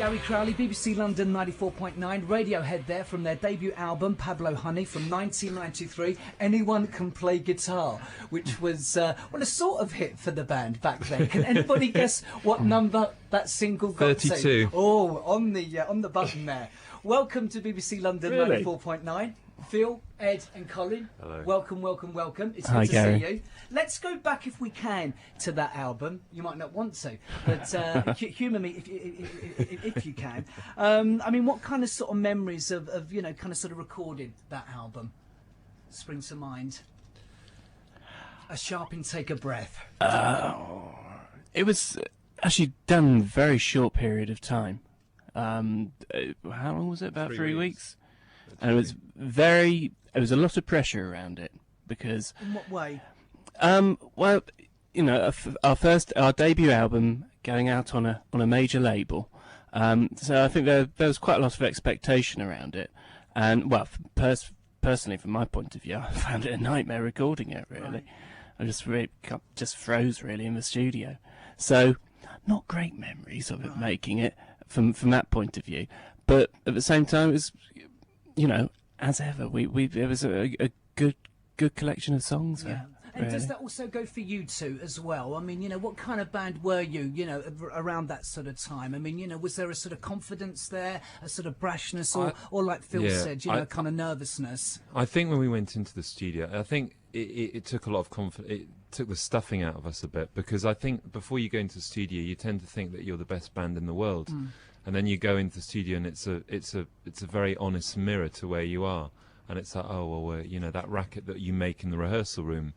Gary Crowley, BBC London 94.9, Radiohead there from their debut album, Pablo Honey, from 1993, Anyone Can Play Guitar, which was, well, a sort of hit for the band back then. Can anybody guess what number that single got 32. to? Oh, on the button there. Welcome to BBC London 94.9. Phil, Ed and Colin, hello. Welcome. It's good Hi, to Gary. see you. Let's go back, if we can, to that album. You might not want to, but humour me if you can. I mean, what kind of sort of memories of kind of sort of recording that album springs to mind? A sharp intake of breath. It was actually done in a very short period of time. How long was it? About 3 weeks. And it was there was a lot of pressure around it because. In what way? Well, our debut album going out on a major label, so I think there was quite a lot of expectation around it, and well, personally, from my point of view, I found it a nightmare recording it. Really, Right. I just froze really in the studio, so not great memories of it making it from that point of view, but at the same time, it was. As ever, it was a good collection of songs. Yeah. And does that also go for you two as well? I mean, what kind of band were you, around that sort of time? I mean, was there a sort of confidence there, a sort of brashness, or like Phil said, kind of nervousness? I think when we went into the studio, I think it took a lot of confidence. It took the stuffing out of us a bit, because I think before you go into the studio, you tend to think that you're the best band in the world. And then you go into the studio, and it's a very honest mirror to where you are, and it's like, oh well, that racket that you make in the rehearsal room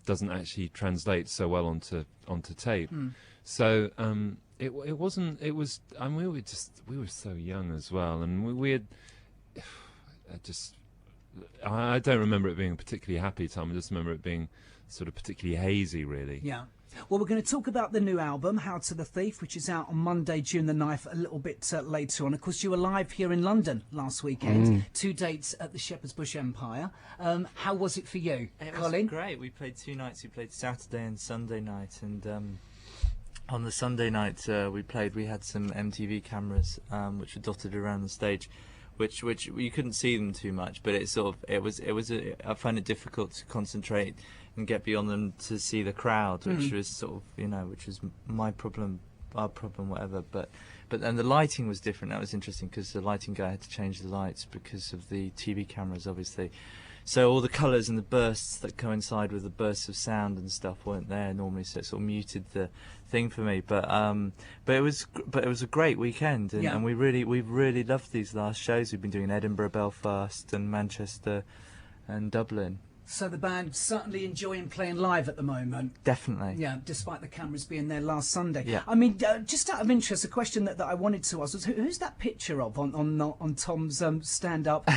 doesn't actually translate so well onto tape. So it wasn't. It was. I mean, we were so young as well, and we had I don't remember it being a particularly happy time. I just remember it being sort of particularly hazy, really. Yeah. Well, we're going to talk about the new album, How to the Thief, which is out on Monday, June the 9th, a little bit later on. Of course, you were live here in London last weekend, 2 dates at the Shepherd's Bush Empire. How was it for you, Colin? It was great. We played 2 nights. We played Saturday and Sunday night, and on the Sunday night we had some MTV cameras which were dotted around the stage, which you couldn't see them too much, but I find it difficult to concentrate and get beyond them to see the crowd, which was sort of which was my problem, our problem, whatever. But then the lighting was different. That was interesting because the lighting guy had to change the lights because of the TV cameras, obviously. So all the colours and the bursts that coincide with the bursts of sound and stuff weren't there normally, so it sort of muted the thing for me. But it was a great weekend, and we've really loved these last shows. We've been doing Edinburgh, Belfast, and Manchester, and Dublin. So the band certainly enjoying playing live at the moment. Definitely. Yeah, despite the cameras being there last Sunday. Yeah. I mean, just out of interest, a question that I wanted to ask was, who's that picture of on Tom's stand-up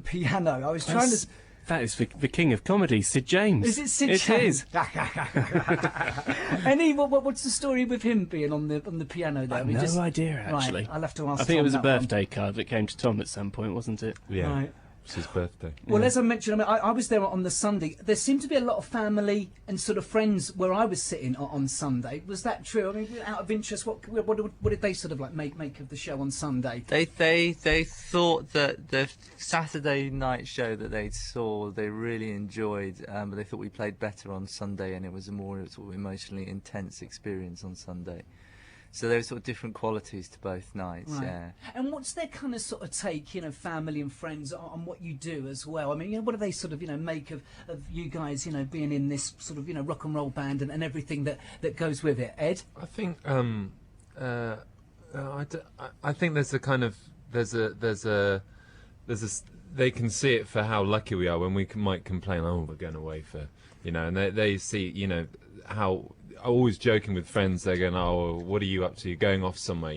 piano? I was trying to... That is the king of comedy, Sid James. Is it Sid James? It is. What's the story with him being on the piano there? I have no idea, actually. Right, I'll have to ask I think Tom it was a that birthday card that came to Tom at some point, wasn't it? Yeah. Right. It's his birthday. Well, as I mentioned, I was there on the Sunday. There seemed to be a lot of family and sort of friends where I was sitting on Sunday. Was that true? I mean, out of interest, what did they sort of like make of the show on Sunday? They thought that the Saturday night show that they saw, they really enjoyed, but they thought we played better on Sunday, and it was a more sort of emotionally intense experience on Sunday. So there were sort of different qualities to both nights, Right. yeah. And what's their kind of sort of take, family and friends on what you do as well? I mean, what do they sort of, make of you guys, being in this sort of, rock and roll band and everything that goes with it? Ed? I think I think there's a kind of they can see it for how lucky we are when we might complain, oh, we're going away for, and they see, how, always joking with friends, they're going, oh, what are you up to? You're going off somewhere,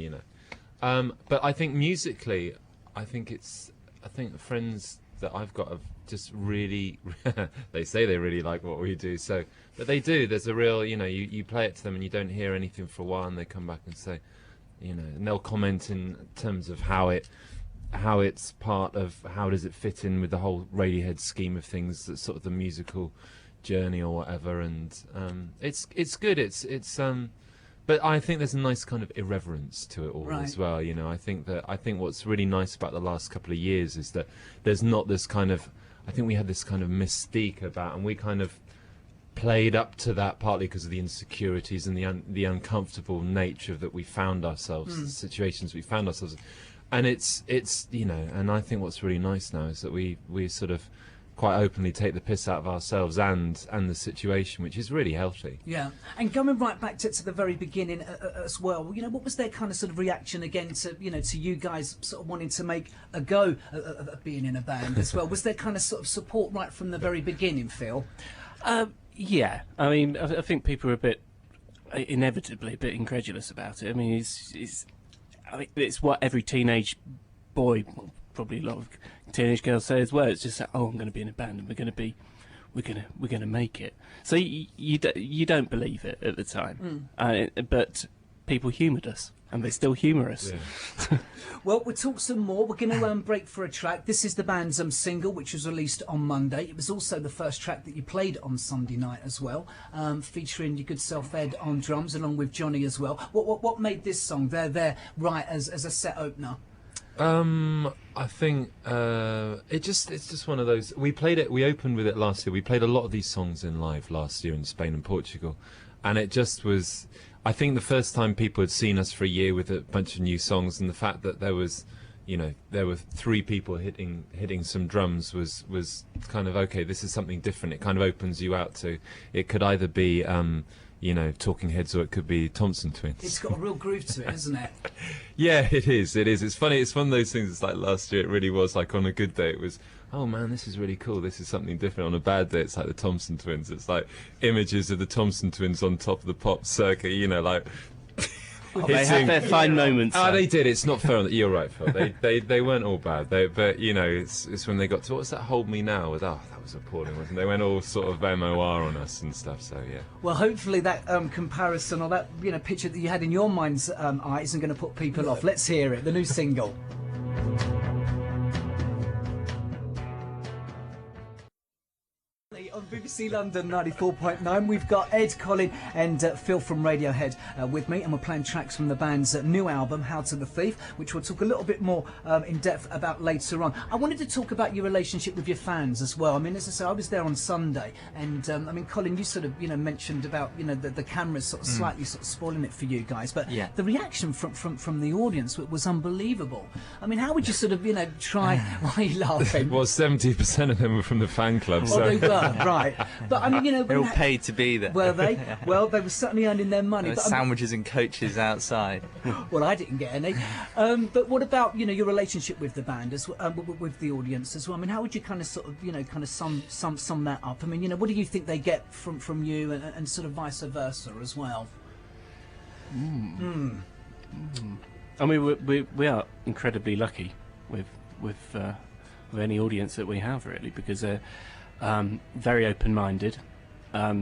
But I think musically, I think the friends that I've got have just really, they say they really like what we do, but they do. There's a real, you play it to them and you don't hear anything for a while, and they come back and say, and they'll comment in terms of how it's part of, how does it fit in with the whole Radiohead scheme of things, that's sort of the musical journey or whatever, and it's good. It's but I think there's a nice kind of irreverence to it all Right. as well. You know, I think what's really nice about the last couple of years is that there's not this kind of, I think we had this kind of mystique about, and we kind of played up to that partly because of the insecurities and the uncomfortable nature that we found ourselves, the situations we found ourselves in. And it's you know, and I think what's really nice now is that we sort of quite openly take the piss out of ourselves and the situation, which is really healthy. Yeah, and going right back to the very beginning as well, you know, what was their kind of sort of reaction again to, you know, to you guys sort of wanting to make a go of being in a band as well? Was there kind of sort of support right from the very beginning, Phil? Yeah, I mean, I think people are inevitably a bit incredulous about it. I mean, it's what every teenage boy, probably a lot of teenage girls say as well. It's just like, oh, I'm going to be in a band and we're going to make it. So you don't believe it at the time, but people humoured us, and they still humour us. Yeah. Well, we'll talk some more. We're going to break for a track. This is the band's single, which was released on Monday. It was also the first track that you played on Sunday night as well, featuring your good self Ed on drums, along with Johnny as well. What made this song there right as a set opener? I think it's just one of those. We opened with it last year. We played a lot of these songs in live last year in Spain and Portugal, and it just was. I think the first time people had seen us for a year with a bunch of new songs, and the fact that there were 3 people hitting some drums was kind of, okay, this is something different. It kind of opens you out to. It could either be Talking Heads, or it could be Thompson Twins. It's got a real groove to it, isn't it? Yeah, it is. It's funny. It's one of those things. It's like last year. It really was like, on a good day, it was, oh man, this is really cool. This is something different. On a bad day, it's like the Thompson Twins. It's like images of the Thompson Twins on top of the pop circuit. You know, like. They had their fine moments. Oh, they did. It's not fair. You're right, Phil. They weren't all bad. But you know, it's when they got to, what's that? Hold Me Now. That was appalling, wasn't it? They went all sort of MOR on us and stuff. So yeah. Well, hopefully that comparison or that picture that you had in your mind's eye isn't going to put people off. Let's hear it. The new single. On BBC London 94.9, we've got Ed, Colin and Phil from Radiohead with me, and we're playing tracks from the band's new album, How to the Thief, which we'll talk a little bit more in depth about later on. I wanted to talk about your relationship with your fans as well. I mean, as I say, I was there on Sunday, and I mean, Colin, you sort of mentioned about the cameras sort of slightly sort of spoiling it for you guys, but Yeah. the reaction from the audience was unbelievable. I mean, how would you sort of try? Why are you laughing? Well, 70% of them were from the fan club. Oh, So. they were, right. But I mean, They're all when paid to be there. were they? Well, they were certainly earning their money. There were But I mean, sandwiches and coaches outside. well, I didn't get any. But what about your relationship with the band with the audience as well? I mean, how would you kind of sort of sum that up? I mean, what do you think they get from you, and sort of vice versa as well? I mean, we are incredibly lucky with any audience that we have, really, because they're very open-minded. I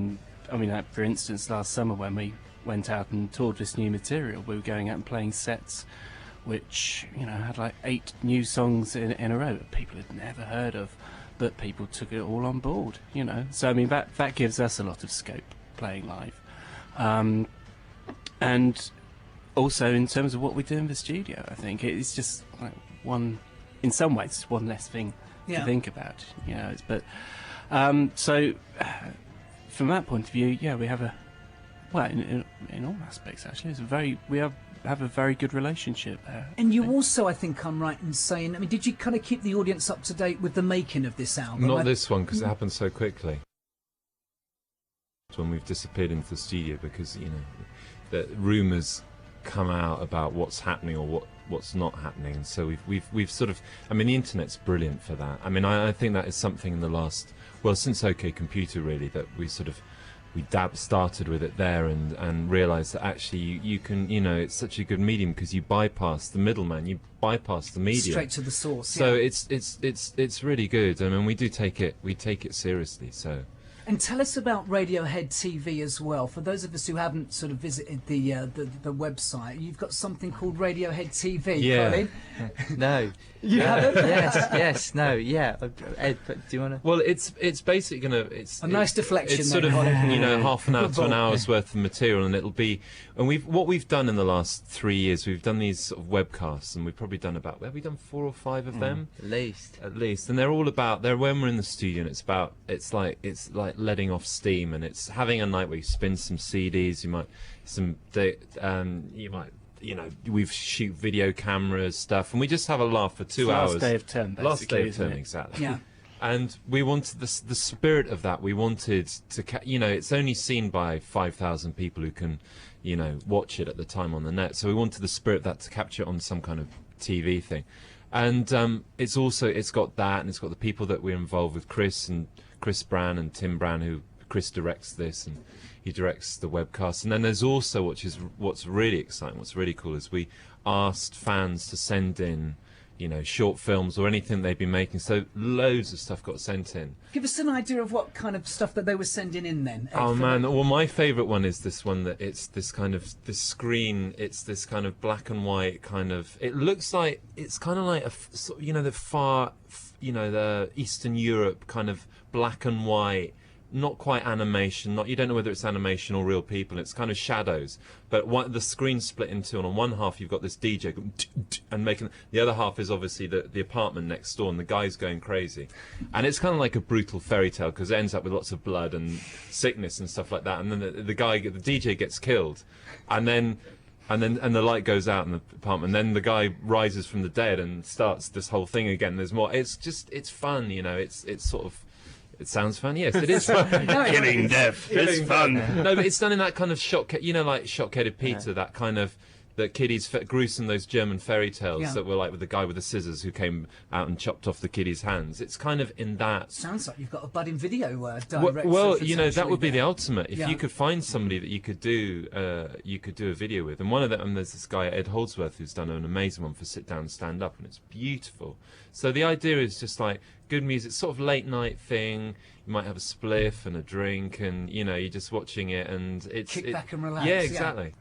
mean, for instance, last summer when we went out and toured this new material, we were going out and playing sets which had like 8 new songs in a row that people had never heard of, but people took it all on board. So I mean, that gives us a lot of scope playing live, and also in terms of what we do in the studio, I think it's just like in some ways, one less thing to think about. But so from that point of view, we have in all aspects actually, we have a very good relationship there. And you also, I think I'm right in saying, I mean, did you kind of keep the audience up to date with the making of this album? Not this one, because it happened so quickly. When we've disappeared into the studio, because the rumours come out about what's happening or what's not happening. So we've sort of, I mean, the internet's brilliant for that. I mean, I think that is something in the last, since OK Computer really, that we started with it there and realised that actually you can, it's such a good medium because you bypass the middleman, you bypass the media straight to the source. So it's really good. I mean, we take it seriously. So. And tell us about Radiohead TV as well. For those of us who haven't sort of visited the website, you've got something called Radiohead TV, Yeah. Colin. No. You haven't? Yes, no, yeah. Ed, but do you want to? Well, it's basically it's A nice deflection It's then, sort of Colin. half an hour to an hour's worth of material, and it'll be. And what we've done in the last 3 years, we've done these sort of webcasts, and we've probably done about, have we done 4 or 5 of them? At least. And they're all about, when we're in the studio, and it's like letting off steam, and it's having a night where you spin some CDs, we've shoot video cameras, stuff, and we just have a laugh for 2 hours. Last day of term, basically. Last day of isn't term, it? exactly. Yeah. And we wanted the spirit of that. We wanted to, it's only seen by 5,000 people who can, watch it at the time on the net. So we wanted the spirit of that to capture it on some kind of TV thing. And it's got that, and it's got the people that we're involved with, Chris Brown and Tim Brown, who Chris directs this, and he directs the webcast. And then there's also, what's really exciting, what's really cool, is we asked fans to send in, short films or anything they've been making. So loads of stuff got sent in. Give us an idea of what kind of stuff that they were sending in then. Oh man, well my favourite one is this one that it's this screen, it's this kind of black and white kind of, it looks like, it's kind of like the Eastern Europe kind of black and white, not quite animation, you don't know whether it's animation or real people, it's kind of shadows, but the screen's split in two, and on one half you've got this DJ going and making, the other half is obviously the apartment next door, and the guy's going crazy, and it's kind of like a brutal fairy tale, because it ends up with lots of blood and sickness and stuff like that, and then the DJ gets killed, and the light goes out in the apartment, and then the guy rises from the dead and starts this whole thing again. There's more, it's fun, it's sort of, it sounds fun. Yes, it is fun. Killing death. It's fun. No, but it's done in that kind of like Shock-Headed Peter, that kind of, that kiddies, gruesome, those German fairy tales that were like with the guy with the scissors who came out and chopped off the kiddie's hands. It's kind of in that. Sounds like you've got a budding video director. Well, that would be the ultimate. If Yeah. you could find somebody that you could do a video with, and one of them, there's this guy Ed Holdsworth who's done an amazing one for Sit Down, Stand Up, and it's beautiful. So the idea is just like good music, sort of late night thing. You might have a spliff and a drink, and you're just watching it, and it's Kick back and relax. Yeah, exactly.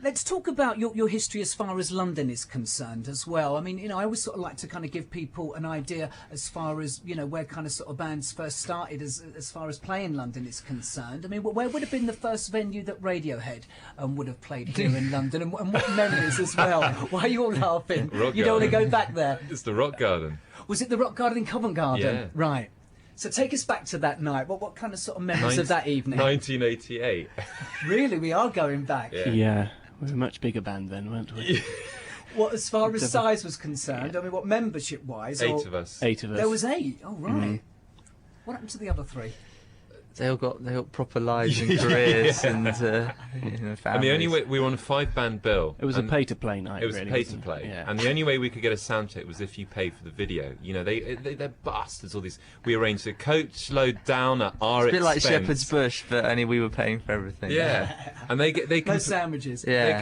Let's talk about your history as far as London is concerned as well. I mean, I always sort of like to kind of give people an idea as far as, where kind of sort of bands first started as far as playing London is concerned. I mean, where would have been the first venue that Radiohead would have played here in London, and what memories as well? Why are you all laughing? You don't want to go back there. It's the Rock Garden. Was it the Rock Garden in Covent Garden? Yeah. Right. So take us back to that night. What kind of sort of memories of that evening? 1988. Really, we are going back. Yeah, we were a much bigger band then, weren't we? What, as far as size was concerned? I mean, what membership-wise? 8 of us. 8 of us. There was 8. Oh, right. What happened to the other 3? They all got proper lives and careers and families. And the only way we were on a 5-band bill. It was a pay-to-play night. It was really, pay wasn't to it? play, Yeah. and the only way we could get a sound check was if you paid for the video. They're bastards. All these, we arranged a coach load down at our It's a bit like expense. Shepherd's Bush, but only we were paying for everything. Yeah, and they No sandwiches. Yeah.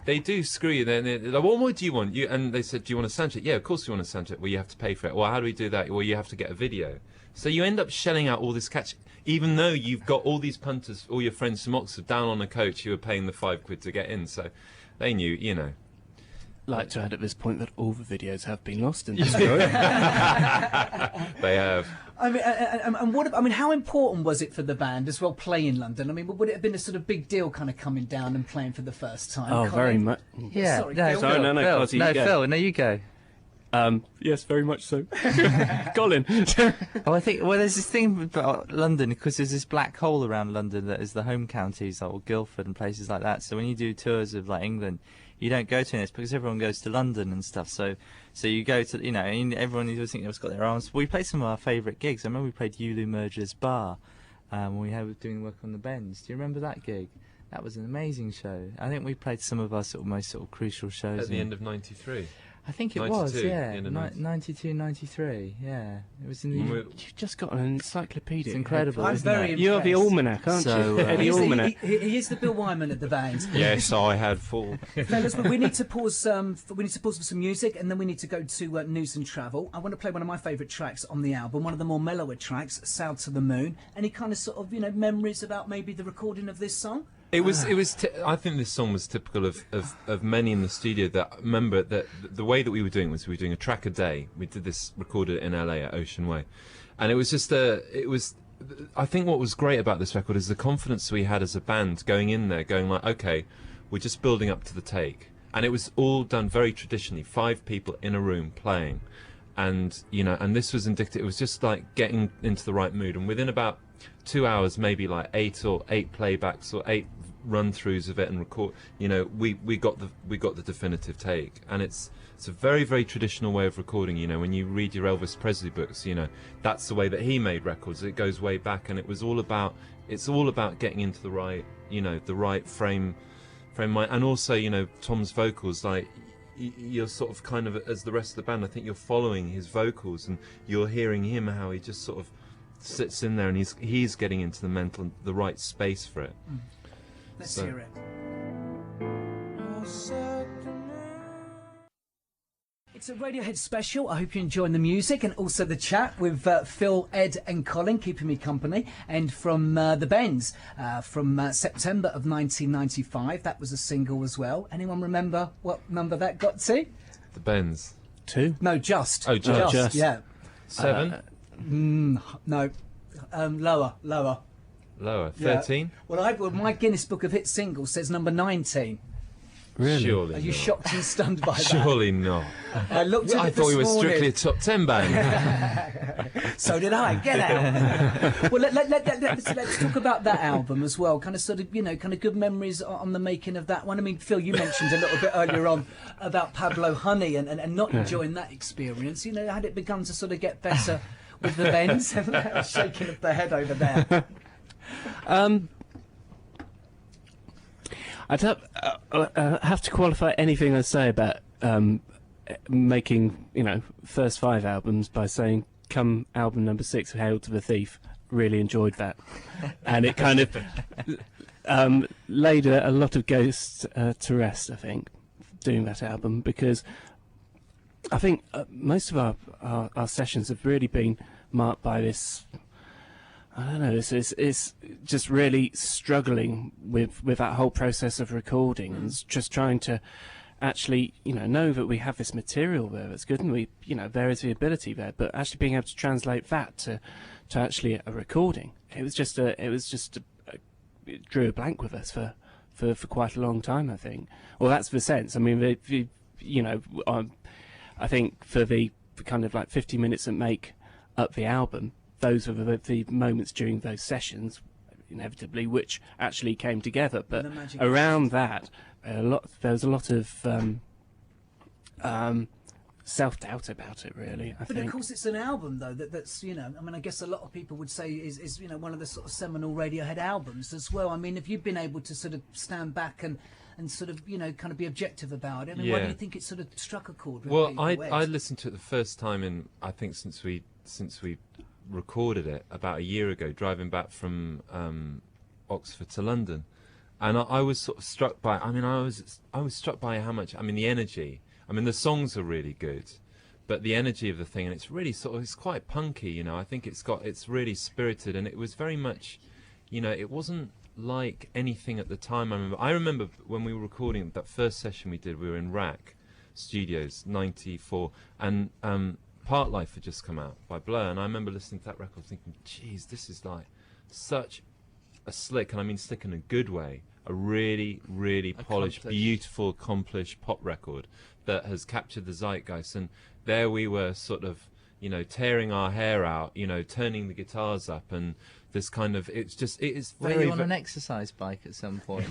they do screw you. They're like, what more do you want? And they said, do you want a sound check? Yeah, of course we want a sound check. Well, you have to pay for it. Well, how do we do that? Well, you have to get a video. So you end up shelling out all this catch, even though you've got all these punters, all your friends from Oxford down on a coach who were paying the £5 to get in. So they knew, Like to add at this point that all the videos have been lost in the story. They have. I mean, and how important was it for the band as well playing London? I mean, would it have been a sort of big deal kind of coming down and playing for the first time? Oh, Colin? very much. Yeah. Sorry, no, Phil. Sorry, Phil, no, Phil. Cosy, No, you go. Phil, no, you go. Yes, very much so. Colin. I think, there's this thing about London, because there's this black hole around London that is the home counties, like Guildford and places like that. So when you do tours of like England, you don't go to this because everyone goes to London and stuff. So you go to, and everyone always think they've got their arms. We played some of our favourite gigs. I remember we played Ulu Merger's Bar when we were doing work on the Bends. Do you remember that gig? That was an amazing show. I think we played some of our most crucial shows At the end of '93. I think it 92, was, yeah. in the 92, 93, yeah. It was in the... You've just got an encyclopedia. It's incredible, I'm isn't very it? You're the impressed. almanac, aren't So, you? Eddie Almanac. He is the Bill Wyman of the band. Yes, I had full. Fellas, but we need to pause. We need to pause for some music, and then we need to go to news and travel. I want to play one of my favourite tracks on the album, one of the more mellower tracks, "Sail to the Moon." Any kind of sort of memories about maybe the recording of this song? It was. I think this song was typical of many in the studio. That remember that the way that we were doing was we were doing a track a day. We did this, recorded it in LA at Ocean Way, and it was just it was. I think what was great about this record is the confidence we had as a band going in there, going like, okay, we're just building up to the take, and it was all done very traditionally. 5 people in a room playing, and and this was indicative. It was just like getting into the right mood, and within about 2 hours, maybe like 8 playbacks or 8 run-throughs of it and record. We got the definitive take, and it's a very, very traditional way of recording. When you read your Elvis Presley books, that's the way that he made records. It goes way back, and it's all about getting into the right, the right frame mind, and also Tom's vocals. Like you're sort of kind of, as the rest of the band, I think you're following his vocals and you're hearing him, how he just sort of sits in there and he's getting into the right space for it. Let's hear it. It's a Radiohead special. I hope you're enjoying the music and also the chat with Phil, Ed and Colin keeping me company. And from The Bends, from September of 1995. That was a single as well. Anyone remember what number that got to? The Bends. 2? No, just. Oh, just. Yeah. 7? No. Lower. Lower. 13? Yeah. Well, my Guinness Book of Hit singles says number 19. Really? Surely Are you not. shocked and stunned by that? Surely not. I looked at I it thought this we were morning. strictly a top 10 band. So did I. Get out. Well, let's talk about that album as well. Kind of kind of good memories on the making of that one. I mean, Phil, you mentioned a little bit earlier on about Pablo Honey and not enjoying that experience. Had it begun to sort of get better with the Bends? Shaking of the head over there. I'd have to qualify anything I say about making, first 5 albums by saying, come album number 6, Hail to the Thief, really enjoyed that. And it kind of laid a lot of ghosts to rest, I think, doing that album, because I think most of our sessions have really been marked by this. I don't know. It's just really struggling with that whole process of recording and just trying to actually, know that we have this material there that's good and we, there is the ability there, but actually being able to translate that to actually a recording. It drew a blank with us for quite a long time, I think. Well, that's the sense. I mean, I think for the kind of like 50 minutes that make up the album, those were the moments during those sessions, inevitably, which actually came together. But around that, there was a lot of self-doubt about it, really. I think. Of course, it's an album though that's I guess a lot of people would say is one of the sort of seminal Radiohead albums as well. I mean, if you've been able to sort of stand back and sort of kind of be objective about it, I mean, why do you think it sort of struck a chord with people? Well, I listened to it the first time I think since we recorded it about a year ago, driving back from Oxford to London, and I was sort of struck by. I was struck by how much. The energy. The songs are really good, but the energy of the thing, and it's really it's quite punky. I think it's really spirited, and it was very much, it wasn't like anything at the time. I remember when we were recording that first session we did. We were in Rack Studios, '94, and Part Life had just come out by Blur, and I remember listening to that record thinking, geez, this is like such a slick, and I mean slick in a good way, a really, really polished, beautiful, accomplished pop record that has captured the zeitgeist. And there we were sort of, tearing our hair out, turning the guitars up, and this kind of, it is very... Were you on an exercise bike at some point?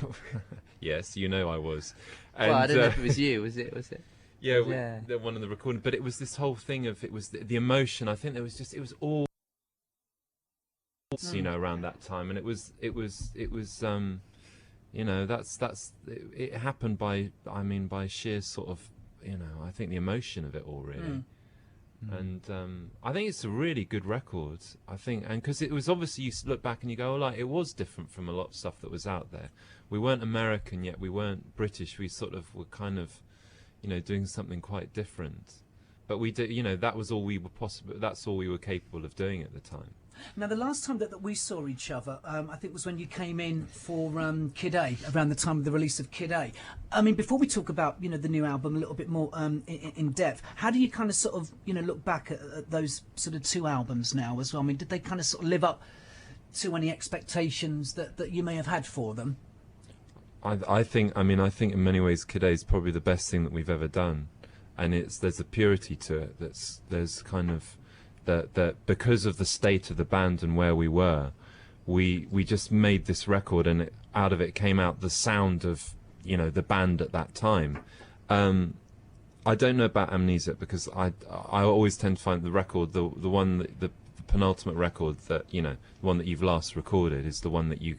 Yes, I was. And, well, I don't know if it was you, was it? Yeah, the one in the recording, but it was this whole thing of, it was the emotion. I think it was all, around that time, and it happened by sheer sort of you know, I think the emotion of it all really. And I think it's a really good record. I think, and because it was obviously, you look back and you go, oh, like, it was different from a lot of stuff that was out there. We weren't American yet, we weren't British. We sort of were kind of, you know, doing something quite different. But we did, you know, that was all we were possible. That's all we were capable of doing at the time. Now, the last time that we saw each other, I think was when you came in for Kid A, around the time of the release of Kid A. I mean, before we talk about, you know, the new album a little bit more in depth, how do you kind of sort of, you know, look back at those sort of 2 albums now as well? I mean, did they kind of sort of live up to any expectations that you may have had for them? I think in many ways Kid A is probably the best thing that we've ever done. And there's a purity to it there's kind of that because of the state of the band and where we were, we just made this record, and out of it came out the sound of, you know, the band at that time. I don't know about Amnesia, because I always tend to find the record, the one the penultimate record, that, you know, the one that you've last recorded is the one that you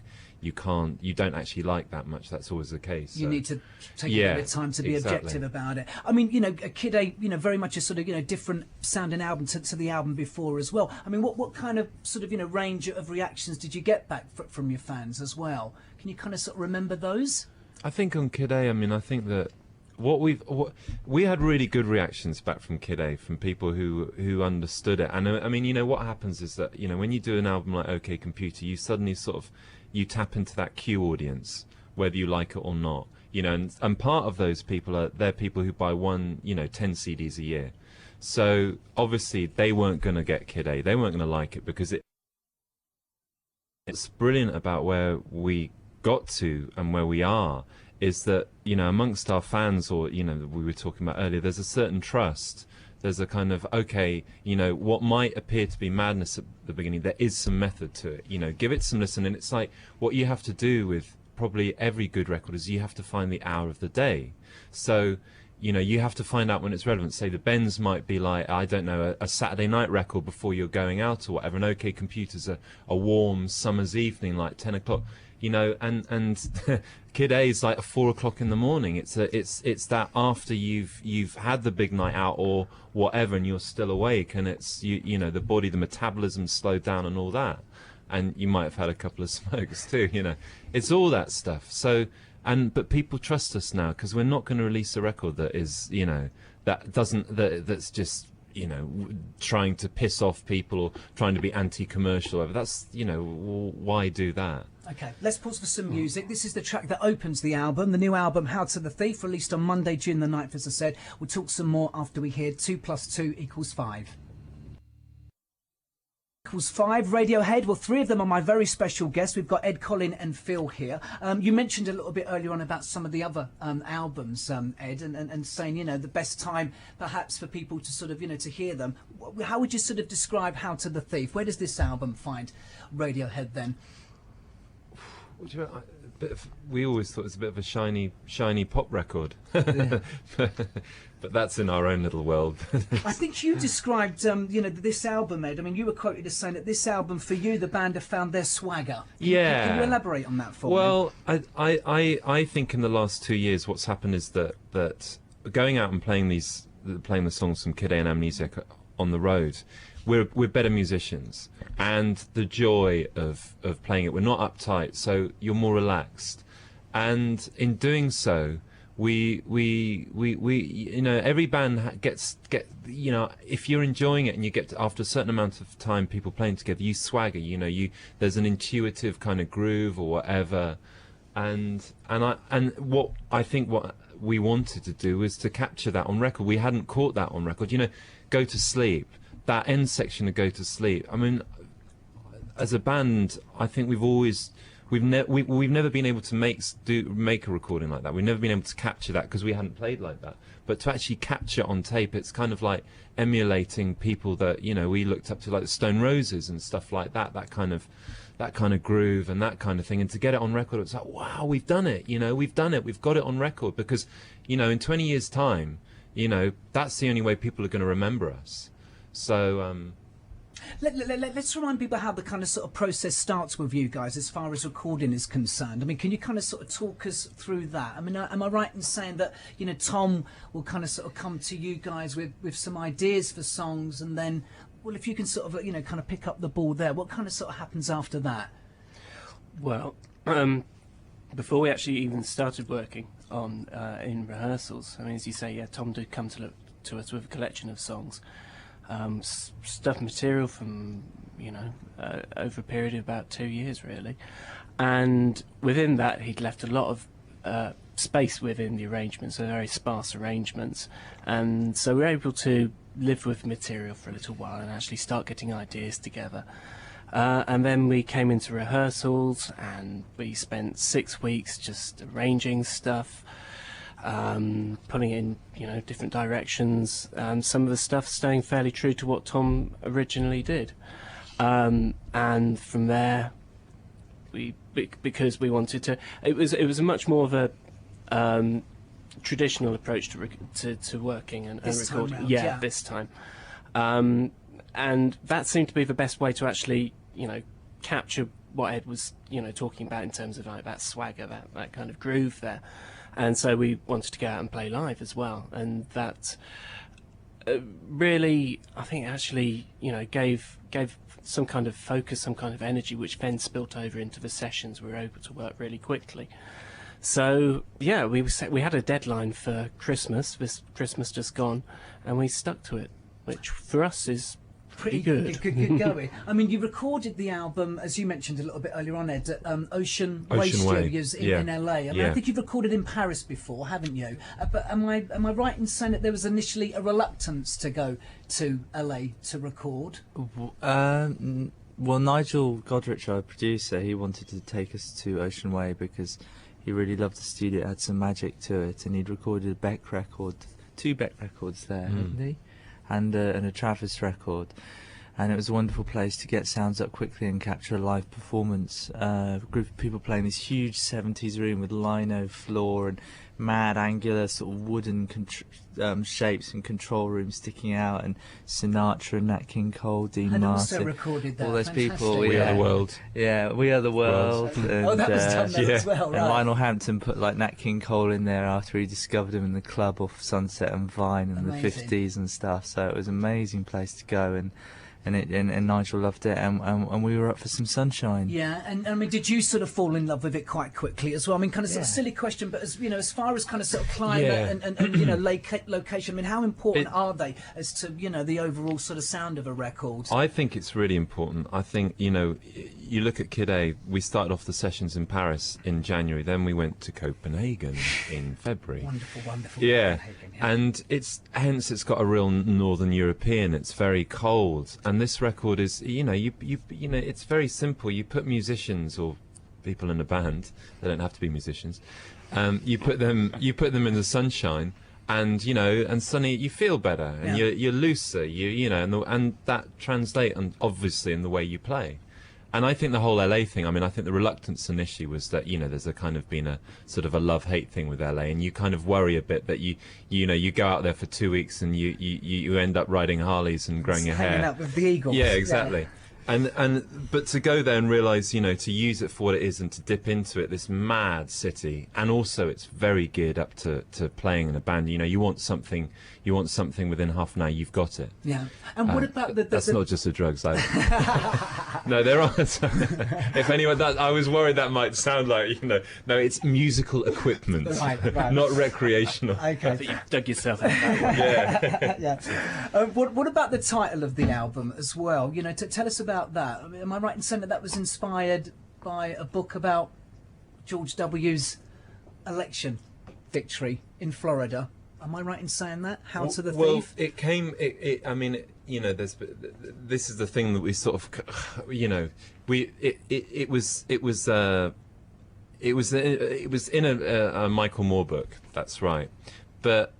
don't actually like that much. That's always the case. You need to take a bit of time to be objective about it. I mean, you know, Kid A, you know, very much a sort of, you know, different sounding album to the album before as well. I mean, what kind of sort of, you know, range of reactions did you get back from your fans as well? Can you kind of sort of remember those? I think on Kid A, I mean, I think that we had really good reactions back from Kid A, from people who understood it. And I mean, you know, what happens is that, you know, when you do an album like OK Computer, you suddenly sort of, you tap into that Q audience, whether you like it or not, you know, and part of those people they're people who buy 10 CDs a year. So obviously they weren't going to get Kid A, they weren't going to like it, because it's brilliant about where we got to and where we are, is that, you know, amongst our fans, or, you know, we were talking about earlier, there's a certain trust. There's a kind of, okay, you know, what might appear to be madness at the beginning, there is some method to it. You know, give it some listen. And it's like, what you have to do with probably every good record is you have to find the hour of the day. So, you know, you have to find out when it's relevant. Say the Bends might be like, I don't know, a Saturday night record before you're going out or whatever. And OK Computer's a warm summer's evening, like 10 o'clock. You know, and Kid A is like 4 o'clock in the morning. It's that after you've had the big night out or whatever, and you're still awake, and it's you know, the body, the metabolism slowed down and all that, and you might have had a couple of smokes too. You know, it's all that stuff. So, but people trust us now, because we're not going to release a record that is, you know, that's just, you know, trying to piss off people or trying to be anti-commercial. Whatever. That's, you know, why do that? Okay, let's pause for some music. This is the track that opens the album, the new album, How to the Thief, released on Monday, June the 9th, as I said. We'll talk some more after we hear 2 + 2 = 5. Equals 5, Radiohead. Well, 3 of them are my very special guests. We've got Ed, Colin and Phil here. You mentioned a little bit earlier on about some of the other albums, Ed, and saying, you know, the best time perhaps for people to sort of, you know, to hear them. How would you sort of describe How to the Thief? Where does this album find Radiohead then? We always thought it was a bit of a shiny pop record, Yeah. but that's in our own little world. I think you described, you know, this album, Ed. I mean, you were quoted as saying that this album, for you, the band have found their swagger. Can you elaborate on that for me? Well, I think in the last 2 years, what's happened is that going out and playing the songs from Kid A and Amnesia on the road, we're better musicians, and the joy of playing it, we're not uptight, so you're more relaxed, and in doing so, we you know, every band gets you know, if you're enjoying it and you get to, after a certain amount of time people playing together, you swagger, you know, there's an intuitive kind of groove or whatever, and what I think what we wanted to do was to capture that on record. We hadn't caught that on record. You know, Go to Sleep, that end section of Go to Sleep. I mean, as a band, I think we've never been able to make a recording like that. We've never been able to capture that because we hadn't played like that. But to actually capture on tape, it's kind of like emulating people that, you know, we looked up to, like the Stone Roses and stuff like that. That kind of groove and that kind of thing. And to get it on record, it's like, wow, we've done it. You know, we've done it. We've got it on record, because, you know, in 20 years' time, you know, that's the only way people are going to remember us. So Let's remind people how the kind of sort of process starts with you guys as far as recording is concerned. I mean, can you kind of sort of talk us through that? I mean, am I right in saying that, you know, Tom will kind of sort of come to you guys with some ideas for songs, and then, well, if you can sort of, you know, kind of pick up the ball there, what kind of sort of happens after that? Well, before we actually even started working on in rehearsals, I mean, as you say, yeah, Tom did come to us with a collection of songs. Stuff material from, you know, over a period of about 2 years really, and within that he'd left a lot of space within the arrangements, so very sparse arrangements, and so we were able to live with material for a little while and actually start getting ideas together. And then we came into rehearsals and we spent 6 weeks just arranging stuff, putting in, you know, different directions, and some of the stuff staying fairly true to what Tom originally did. And from there, because we wanted to, it was a much more of a traditional approach to working and recording. Round, yeah, this time, and that seemed to be the best way to actually, you know, capture what Ed was, you know, talking about in terms of like that swagger, that kind of groove there. And so we wanted to go out and play live as well, and that really, I think, actually, you know, gave some kind of focus, some kind of energy, which then spilt over into the sessions. We were able to work really quickly. So yeah, we had a deadline for Christmas. This Christmas just gone, and we stuck to it, which for us is pretty good. Good going. I mean, you recorded the album, as you mentioned a little bit earlier on, Ed, at Ocean Way Studios in LA. I mean, I think you've recorded in Paris before, haven't you? But am I right in saying that there was initially a reluctance to go to LA to record? Well, Nigel Godrich, our producer, he wanted to take us to Ocean Way because he really loved the studio. It had some magic to it, and he'd recorded a Beck record, 2 Beck records there, hadn't he? And a Travis record, and it was a wonderful place to get sounds up quickly and capture a live performance. A group of people playing this huge 70s room with lino floor and mad angular sort of wooden shapes and control rooms sticking out, and Sinatra and Nat King Cole, Dean and Martin, also recorded that. all those Fantastic. people. We Are the World. Yeah, We Are the World. And, that was done there as well, and right? Lionel Hampton put like Nat King Cole in there after he discovered him in the club off Sunset and Vine in Amazing. the 50s and stuff. So it was an amazing place to go, and Nigel loved it, and we were up for some sunshine. Yeah, and I mean, did you sort of fall in love with it quite quickly as well? I mean, kind of sort of silly question, but as you know, as far as kind of sort of climate and you know, location, I mean, how important are they as to, you know, the overall sort of sound of a record? I think it's really important. I think, you know, you look at Kid A, we started off the sessions in Paris in January, then we went to Copenhagen in February. Wonderful. Yeah, Copenhagen, and it's got a real Northern European. It's very cold, and this record is, you know, you know, it's very simple. You put musicians or people in a band. They don't have to be musicians. You put them in the sunshine, and you know, and suddenly you feel better, and you're looser. You know, and that translates, and obviously in the way you play. And I think the whole LA thing, I mean, I think the reluctance initially was that, you know, there's a kind of been a sort of a love-hate thing with LA, and you kind of worry a bit that you know, you go out there for 2 weeks and you end up riding Harleys and growing your hair. Hanging out with the Eagles. Yeah, exactly. Yeah. But to go there and realise, you know, to use it for what it is and to dip into it, this mad city, and also it's very geared up to playing in a band. You know, you want something within half an hour, you've got it. Yeah. And what about that's not just the drugs. No, there are. If anyone, I was worried that might sound like, you know, no, it's musical equipment, right. not recreational. Okay. You dug yourself out that way. Yeah. What about the title of the album as well? You know, tell us about that. I mean, am I right in saying that was inspired by a book about George W.'s election victory in Florida? Am I right in saying that? How to the Well, Thief? it came. I mean, you know, this is the thing that we sort of, you know, it was in a Michael Moore book. That's right, but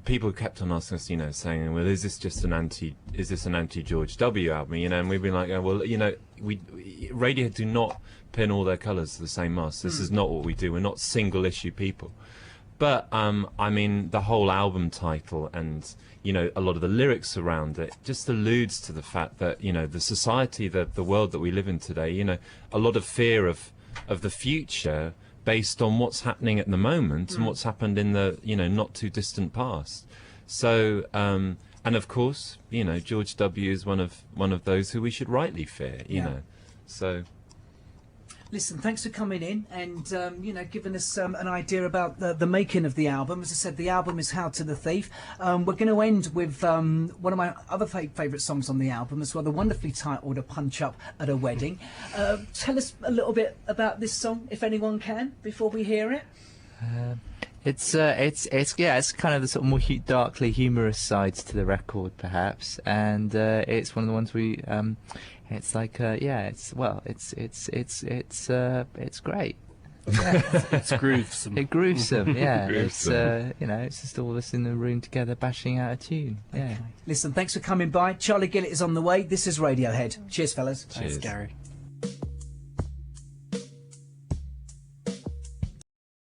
people kept on asking us, you know, saying, well, is this an anti George W album? You know, and we've been like, oh, well, you know, Radiohead do not pin all their colours to the same mast. This is not what we do. We're not single issue people. But I mean, the whole album title and, you know, a lot of the lyrics around it just alludes to the fact that, you know, the society, the world that we live in today, you know, a lot of fear of the future based on what's happening at the moment and what's happened in the, you know, not too distant past. So, and of course, you know, George W. is one of those who we should rightly fear, you know. So. Listen, thanks for coming in and, you know, giving us an idea about the making of the album. As I said, the album is How to the Thief. We're going to end with one of my other favourite songs on the album as well, the wonderfully titled A Punch Up at a Wedding. Tell us a little bit about this song, if anyone can, before we hear it. It's kind of the sort of more darkly humorous sides to the record, perhaps, and it's one of the ones we. It's like it's great. It's groovesome. It's groovesome, yeah. It's you know, it's just all of us in the room together bashing out a tune. Yeah. Okay. Listen, thanks for coming by. Charlie Gillett is on the way. This is Radiohead. Cheers, fellas. Thanks, Gary.